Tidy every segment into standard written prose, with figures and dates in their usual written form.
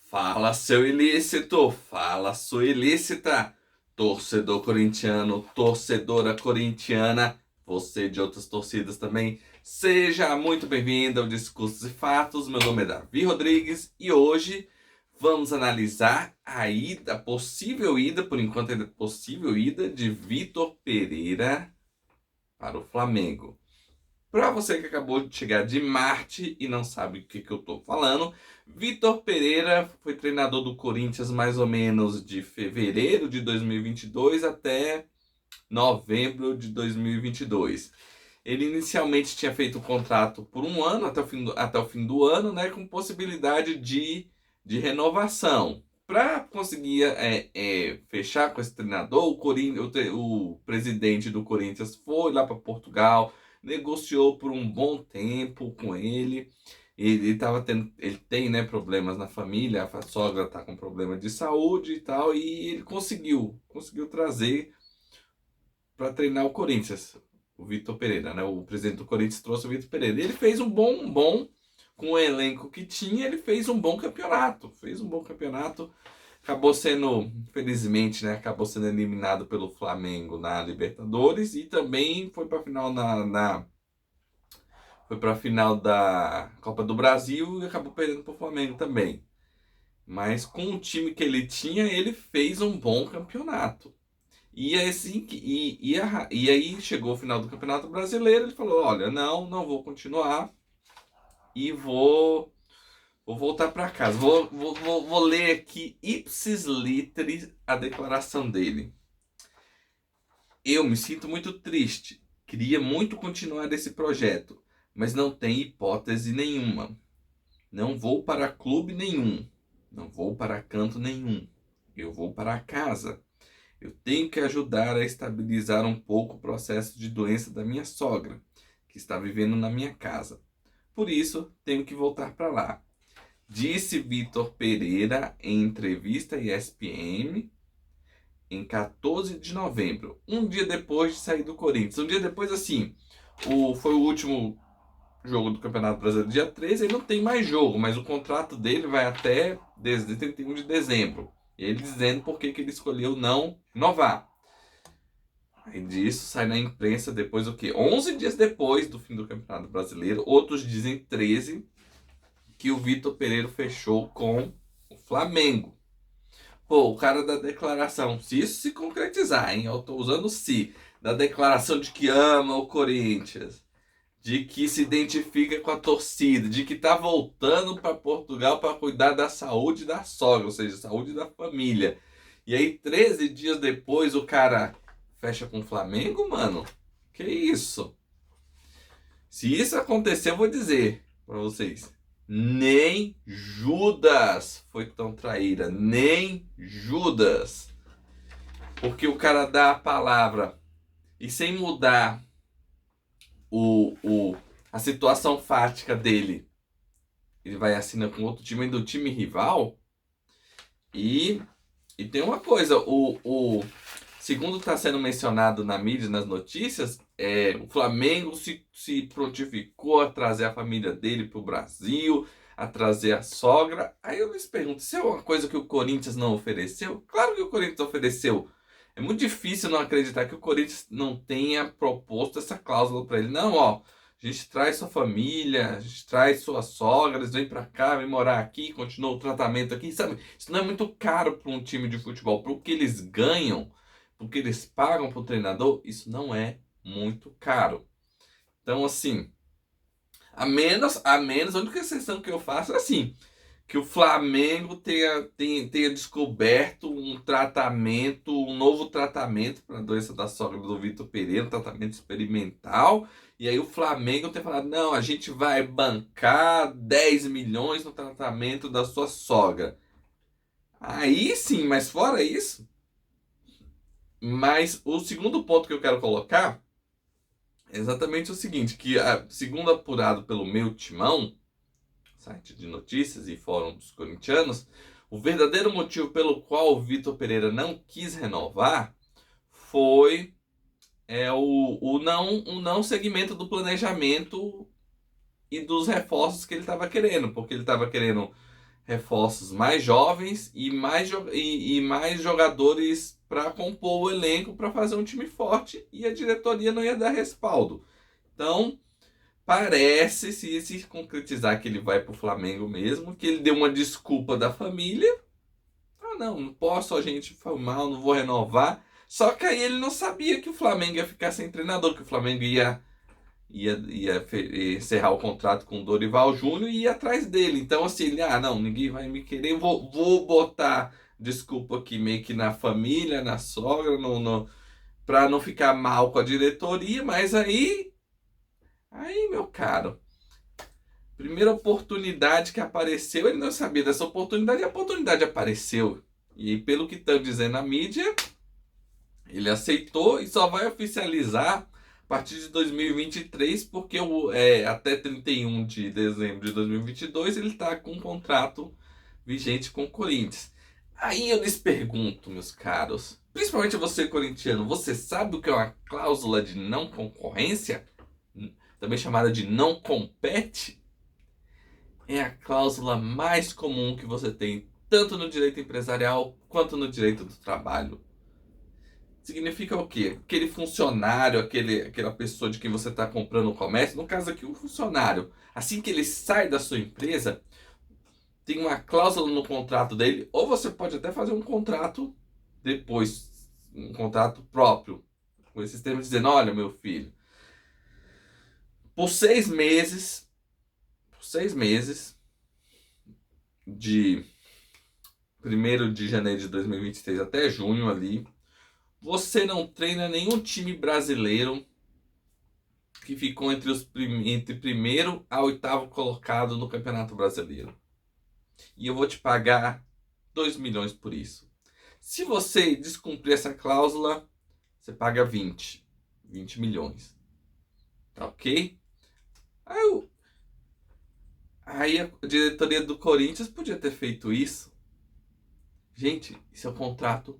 Fala, seu ilícito! Fala, sua ilícita! Torcedor corintiano, torcedora corintiana, você de outras torcidas também, seja muito bem-vindo ao Discursos e Fatos. Meu nome é Davi Rodrigues e hoje vamos analisar a possível ida, por enquanto ainda possível ida, de Vitor Pereira para o Flamengo. Para você que acabou de chegar de Marte e não sabe o que eu estou falando, Vitor Pereira foi treinador do Corinthians mais ou menos de fevereiro de 2022 até novembro de 2022. Ele inicialmente tinha feito um contrato por um ano, até o fim do ano, né, com possibilidade de renovação. Para conseguir fechar com esse treinador, o presidente do Corinthians foi lá para Portugal, negociou por um bom tempo com ele. Ele tem, né, problemas na família, a sogra está com problema de saúde e tal, e ele conseguiu trazer para treinar o Corinthians, o Vitor Pereira, né? O presidente do Corinthians trouxe o Vitor Pereira. Ele fez com o elenco que tinha, ele fez um bom campeonato. Acabou sendo, felizmente, né? Acabou sendo eliminado pelo Flamengo na Libertadores e também foi para a final da Copa do Brasil e acabou perdendo para o Flamengo também. Mas com o time que ele tinha, ele fez um bom campeonato. E assim e aí chegou o final do Campeonato Brasileiro, ele falou: "Olha, não vou continuar e vou voltar para casa. Vou ler aqui ipsis literis a declaração dele. Eu me sinto muito triste. Queria muito continuar esse projeto, mas não tem hipótese nenhuma. Não vou para clube nenhum. Não vou para canto nenhum. Eu vou para casa. Eu tenho que ajudar a estabilizar um pouco o processo de doença da minha sogra, que está vivendo na minha casa. Por isso, tenho que voltar para lá. Disse Vitor Pereira em entrevista à ESPN em 14 de novembro, um dia depois de sair do Corinthians. Um dia depois, assim, foi o último jogo do Campeonato Brasileiro, dia 13, ele não tem mais jogo, mas o contrato dele vai até 31 de dezembro. Ele dizendo por que ele escolheu não renovar. Aí disso sai na imprensa depois o quê? 11 dias depois do fim do Campeonato Brasileiro, outros dizem 13, que o Vitor Pereira fechou com o Flamengo. Pô, o cara da declaração, se isso se concretizar, hein? Eu tô usando se, da declaração de que ama o Corinthians, de que se identifica com a torcida, de que tá voltando para Portugal para cuidar da saúde da sogra, ou seja, saúde da família. E aí, 13 dias depois, o cara fecha com o Flamengo, mano? Que isso? Se isso acontecer, eu vou dizer para vocês. Nem Judas foi tão traíra. Nem Judas. Porque o cara dá a palavra e sem mudar a situação fática dele, ele vai assinar com outro time, do time rival. E tem uma coisa, segundo está sendo mencionado na mídia, nas notícias, o Flamengo se prontificou a trazer a família dele para o Brasil, a trazer a sogra. Aí eu lhes pergunto, se é uma coisa que o Corinthians não ofereceu? Claro que o Corinthians ofereceu. É muito difícil não acreditar que o Corinthians não tenha proposto essa cláusula para ele. Não, ó, a gente traz sua família, a gente traz suas sogras, vem para cá, vem morar aqui, continua o tratamento aqui, sabe? Isso não é muito caro para um time de futebol, para o que eles ganham, o que eles pagam para o treinador, isso não é muito caro. Então, assim, a menos, a única exceção que eu faço é assim, que o Flamengo tenha descoberto um novo tratamento para a doença da sogra do Vitor Pereira, um tratamento experimental, e aí o Flamengo tem falado, não, a gente vai bancar 10 milhões no tratamento da sua sogra. Aí sim, mas fora isso. Mas o segundo ponto que eu quero colocar é exatamente o seguinte, que segundo apurado pelo Meu Timão, site de notícias e fórum dos corintianos, o verdadeiro motivo pelo qual o Vitor Pereira não quis renovar foi o não segmento do planejamento e dos reforços que ele estava querendo, porque ele estava querendo reforços mais jovens e mais jogadores para compor o elenco para fazer um time forte, e a diretoria não ia dar respaldo. Então, parece, se concretizar que ele vai para o Flamengo mesmo, que ele deu uma desculpa da família. Ah, não posso, a gente foi mal, não vou renovar. Só que aí ele não sabia que o Flamengo ia ficar sem treinador, que o Flamengo ia encerrar o contrato com o Dorival Júnior e ir atrás dele. Então, assim, ele, não, ninguém vai me querer, vou botar desculpa aqui meio que na família, na sogra, pra não ficar mal com a diretoria, mas aí, meu caro, primeira oportunidade que apareceu, ele não sabia dessa oportunidade, e a oportunidade apareceu. E pelo que estão dizendo na mídia, ele aceitou e só vai oficializar a partir de 2023, porque até 31 de dezembro de 2022 ele está com um contrato vigente com o Corinthians. Aí eu lhes pergunto, meus caros, principalmente você corintiano, você sabe o que é uma cláusula de não concorrência? Também chamada de não compete? É a cláusula mais comum que você tem, tanto no direito empresarial quanto no direito do trabalho. Significa o quê? Aquele funcionário, aquela pessoa de quem você está comprando o comércio, no caso aqui, um funcionário, assim que ele sai da sua empresa, tem uma cláusula no contrato dele, ou você pode até fazer um contrato depois, um contrato próprio, com esses termos dizendo, olha, meu filho, por 6 meses, de 1º de janeiro de 2023 até junho ali, você não treina nenhum time brasileiro que ficou entre primeiro a 8º colocado no Campeonato Brasileiro. E eu vou te pagar 2 milhões por isso. Se você descumprir essa cláusula, você paga 20 milhões. Tá ok? Aí a diretoria do Corinthians podia ter feito isso. Gente, isso é um contrato,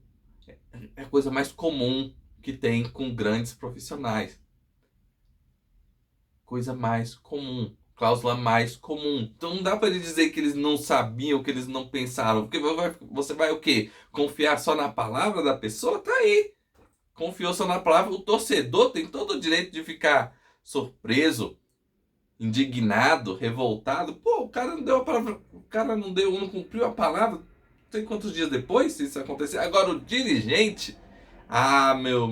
é a coisa mais comum que tem com grandes profissionais. Coisa mais comum. Cláusula mais comum. Então não dá para ele dizer que eles não sabiam, que eles não pensaram. Porque você vai o quê? Confiar só na palavra da pessoa? Tá aí. Confiou só na palavra. O torcedor tem todo o direito de ficar surpreso, indignado, revoltado. Pô, o cara não deu a palavra. O cara não cumpriu a palavra. Não sei quantos dias depois se isso acontecer. Agora o dirigente. Ah, meu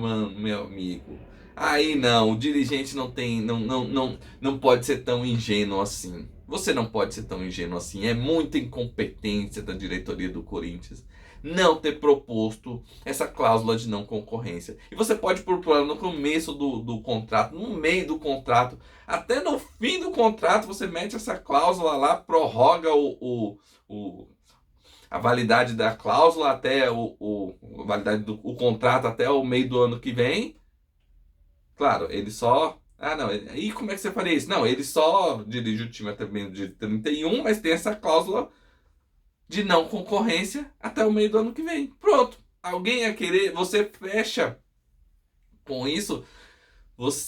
amigo. Aí não, o dirigente não pode ser tão ingênuo assim. Você não pode ser tão ingênuo assim. É muita incompetência da diretoria do Corinthians não ter proposto essa cláusula de não concorrência. E você pode propor no começo do contrato, no meio do contrato, até no fim do contrato você mete essa cláusula lá, prorroga a validade da cláusula até a validade o contrato até o meio do ano que vem. Claro, ele só. Ah, não. E como é que você faria isso? Não, ele só dirige o time até meio de 31, mas tem essa cláusula de não concorrência até o meio do ano que vem. Pronto. Alguém ia querer, você fecha com isso,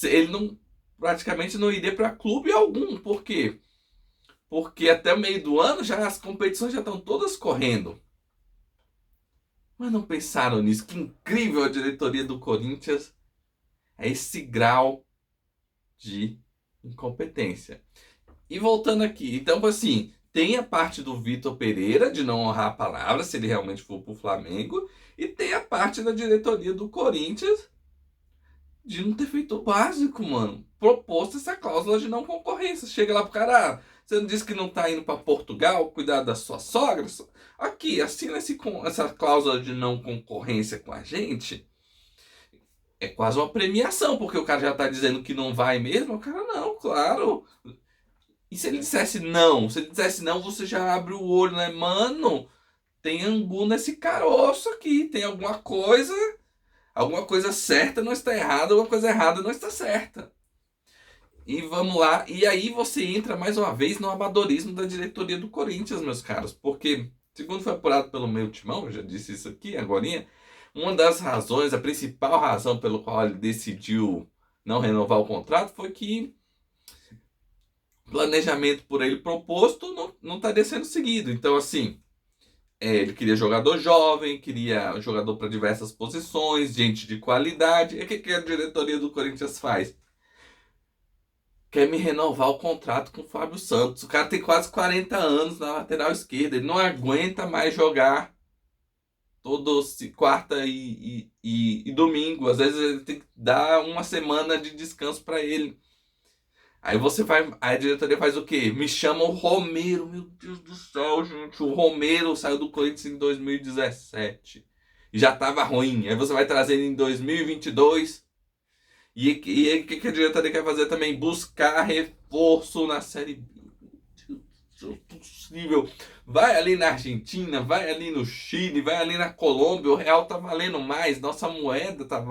ele não praticamente não iria para clube algum. Por quê? Porque até o meio do ano já as competições já estão todas correndo. Mas não pensaram nisso. Que incrível a diretoria do Corinthians. É esse grau de incompetência. E voltando aqui, então assim, tem a parte do Vitor Pereira de não honrar a palavra, se ele realmente for pro Flamengo, e tem a parte da diretoria do Corinthians de não ter feito o básico, mano. Proposto essa cláusula de não concorrência. Chega lá pro cara, você não disse que não tá indo para Portugal cuidar da sua sogra? Aqui, assina essa cláusula de não concorrência com a gente. É quase uma premiação, porque o cara já tá dizendo que não vai mesmo. O cara, não, claro. E se ele dissesse não? Se ele dissesse não, você já abre o olho, né? Mano, tem angu nesse caroço aqui. Tem alguma coisa certa não está errada, alguma coisa errada não está certa. E vamos lá. E aí você entra mais uma vez no amadorismo da diretoria do Corinthians, meus caros. Porque, segundo foi apurado pelo meu timão, eu já disse isso aqui agorinha, uma das razões, a principal razão pelo qual ele decidiu não renovar o contrato foi que planejamento por ele proposto não estaria sendo seguido. Então, assim, ele queria jogador jovem, queria jogador para diversas posições, gente de qualidade. E o que a diretoria do Corinthians faz? Quer me renovar o contrato com o Fábio Santos. O cara tem quase 40 anos na lateral esquerda. Ele não aguenta mais jogar quarta e domingo. Às vezes ele tem que dar uma semana de descanso para ele. Aí você vai. A diretoria faz o quê? Me chama o Romero. Meu Deus do céu, gente. O Romero saiu do Corinthians em 2017. E já tava ruim. Aí você vai trazer ele em 2022. E aí o que a diretoria quer fazer também? Buscar reforço na Série B. Possível. Vai ali na Argentina, vai ali no Chile, vai ali na Colômbia. O real tá valendo mais. Nossa moeda tá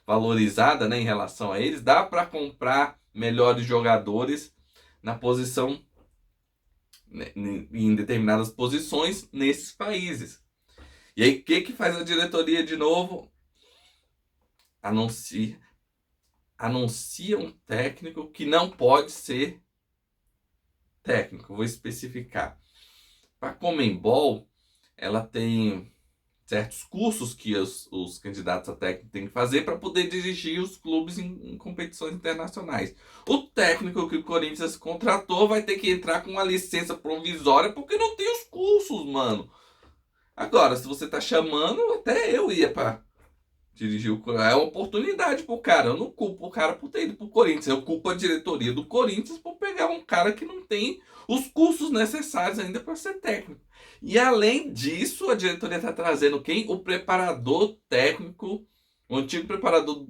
valorizada, né, em relação a eles. Dá para comprar melhores jogadores na posição, né, em determinadas posições nesses países. E aí o que faz a diretoria de novo? Anuncia um técnico que não pode ser técnico. Vou especificar. A Conmebol, ela tem certos cursos que os candidatos a técnico têm que fazer para poder dirigir os clubes em competições internacionais. O técnico que o Corinthians contratou vai ter que entrar com uma licença provisória porque não tem os cursos, mano. Agora, se você tá chamando, até eu ia para dirigir o Corinthians. É uma oportunidade pro cara. Eu não culpo o cara por ter ido pro Corinthians. Eu culpo a diretoria do Corinthians por pegar um cara que não tem os cursos necessários ainda para ser técnico. E além disso, a diretoria está trazendo quem? O preparador técnico, o antigo preparador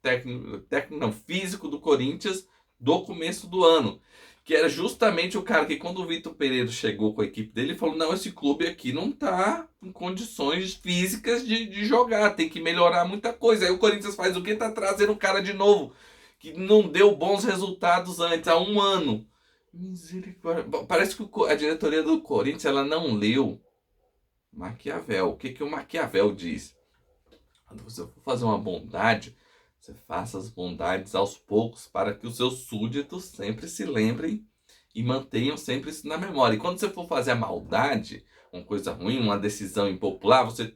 técnico não, físico do Corinthians do começo do ano. Que era justamente o cara que, quando o Vitor Pereira chegou com a equipe dele, ele falou: não, esse clube aqui não tá em condições físicas de jogar, tem que melhorar muita coisa. Aí o Corinthians faz o quê? Tá trazendo o cara de novo, que não deu bons resultados antes, há um ano. Misericórdia. Parece que a diretoria do Corinthians ela não leu Maquiavel. O que o Maquiavel diz? Quando você for fazer uma bondade, você faça as bondades aos poucos para que os seus súditos sempre se lembrem e mantenham sempre isso na memória. E quando você for fazer a maldade, uma coisa ruim, uma decisão impopular, você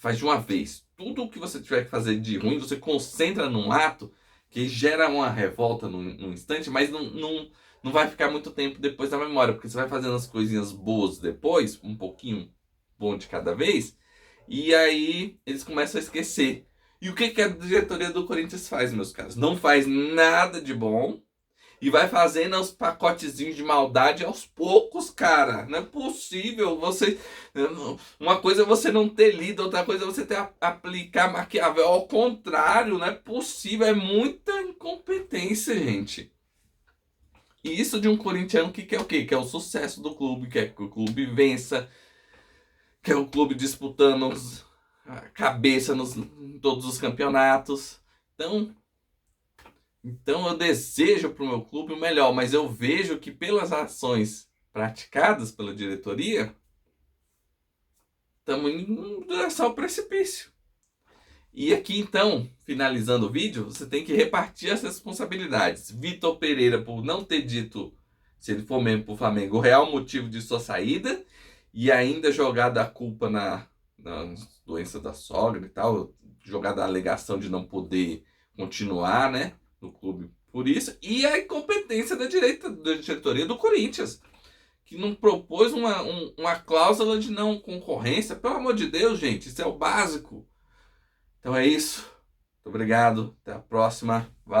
faz de uma vez. Tudo o que você tiver que fazer de ruim, você concentra num ato que gera uma revolta num instante, mas não vai ficar muito tempo depois da memória, porque você vai fazendo as coisinhas boas depois, um pouquinho bom de cada vez, e aí eles começam a esquecer. E o que a diretoria do Corinthians faz, meus caros? Não faz nada de bom e vai fazendo os pacotezinhos de maldade aos poucos, cara. Não é possível. Uma coisa é você não ter lido, outra coisa é você aplicar Maquiavel ao contrário. Não é possível. É muita incompetência, gente. E isso de um corintiano que quer o quê? Quer o sucesso do clube, quer que o clube vença, quer o clube disputando a cabeça em todos os campeonatos. Então eu desejo para o meu clube o melhor, mas eu vejo que pelas ações praticadas pela diretoria, estamos em direção ao precipício. E aqui então, finalizando o vídeo, você tem que repartir as responsabilidades. Vitor Pereira por não ter dito, se ele for mesmo para o Flamengo, o real motivo de sua saída, e ainda jogado a culpa na doença da sogra e tal, jogado a alegação de não poder continuar, né, no clube por isso, e a incompetência da diretoria do Corinthians, que não propôs uma cláusula de não concorrência. Pelo amor de Deus, gente, isso é o básico. Então é isso. Muito obrigado. Até a próxima. Valeu.